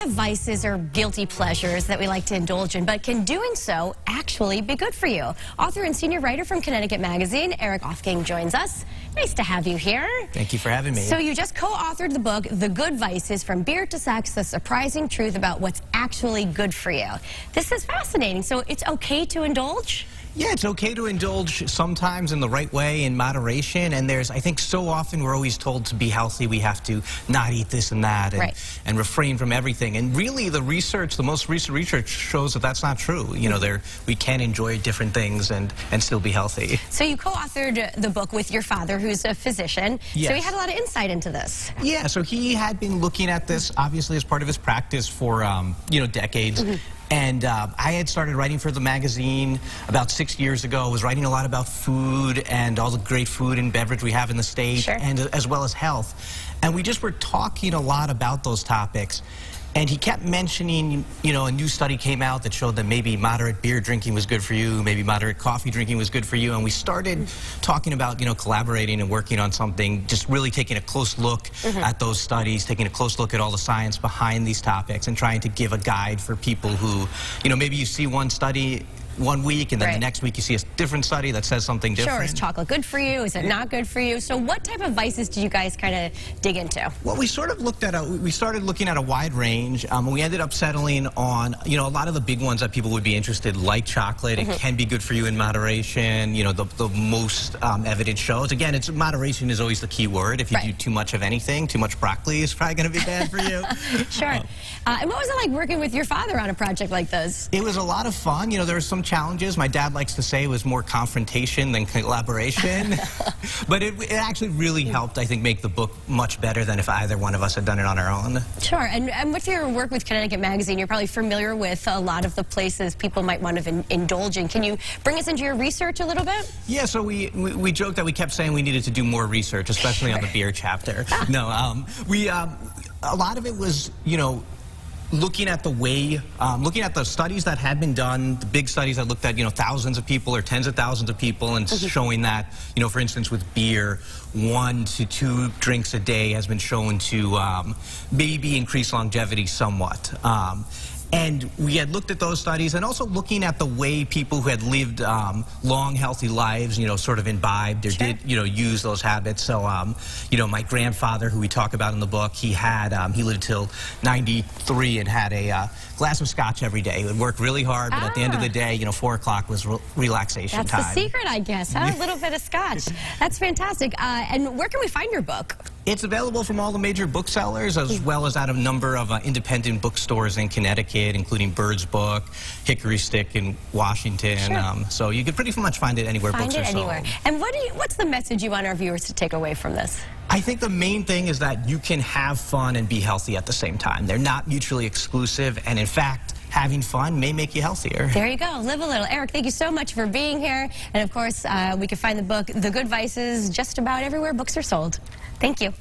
of vices are guilty pleasures that we like to indulge in, but can doing so actually be good for you? Author and senior writer from Connecticut Magazine, Erik Ofgang, joins us. Nice to have you here. Thank you for having me. So you just co-authored the book, The Good Vices, From Beer to Sex, The Surprising Truth About What's Actually Good for You. This is fascinating. So it's okay to indulge? Yeah, it's okay to indulge sometimes in the right way, in moderation, and I think so often we're always told to be healthy, we have to not eat this and that, and refrain from everything. And really, the most recent research shows that that's not true. You know, we can enjoy different things and still be healthy. So you co-authored the book with your father, who's a physician. Yes. So he had a lot of insight into this. Yeah, so he had been looking at this, obviously, as part of his practice for, decades. And I had started writing for the magazine about 6 years ago. I was writing a lot about food and all the great food and beverage we have in the state, and as well as health. And we just were talking a lot about those topics. And he kept mentioning, a new study came out that showed that maybe moderate beer drinking was good for you, maybe moderate coffee drinking was good for you. And we started talking about, collaborating and working on something, just really taking a close look at those studies, taking a close look at all the science behind these topics, and trying to give a guide for people who, maybe you see one study one week, and then the next week you see a different study that says something different. Sure, is chocolate good for you? Is it not good for you? So what type of vices did you guys kind of dig into? Well, we sort of looked at we started looking at a wide range. We ended up settling on, a lot of the big ones that people would be interested, like chocolate. It can be good for you in moderation. The most evidence shows. Again, moderation is always the key word. If you do too much of anything, too much broccoli is probably going to be bad for you. Sure. And what was it like working with your father on a project like this? It was a lot of fun. There were some challenges. My dad likes to say it was more confrontation than collaboration. But it actually really helped, I think, make the book much better than if either one of us had done it on our own. Sure. And with your work with Connecticut Magazine, you're probably familiar with a lot of the places people might want to indulge in. Can you bring us into your research a little bit? Yeah, so we joked that we kept saying we needed to do more research, especially on the beer chapter. No, a lot of it was, looking at the studies that had been done, the big studies that looked at, thousands of people or tens of thousands of people, and showing that, for instance, with beer, 1 to 2 drinks a day has been shown to maybe increase longevity somewhat. And we had looked at those studies, and also looking at the way people who had lived long, healthy lives, sort of imbibed or did, use those habits. So, my grandfather, who we talk about in the book, he lived till 93 and had a glass of scotch every day. He would work really hard, but at the end of the day, 4 o'clock was relaxation time. That's the secret, I guess, huh? A little bit of scotch. That's fantastic. And where can we find your book? It's available from all the major booksellers, as well as at a number of independent bookstores in Connecticut, including Bird's Book, Hickory Stick in Washington. So you can pretty much find it anywhere books are sold. And what's the message you want our viewers to take away from this? I think the main thing is that you can have fun and be healthy at the same time. They're not mutually exclusive, and in fact, having fun may make you healthier. There you go. Live a little. Erik, thank you so much for being here. And of course, we can find the book, The Good Vices, just about everywhere books are sold. Thank you.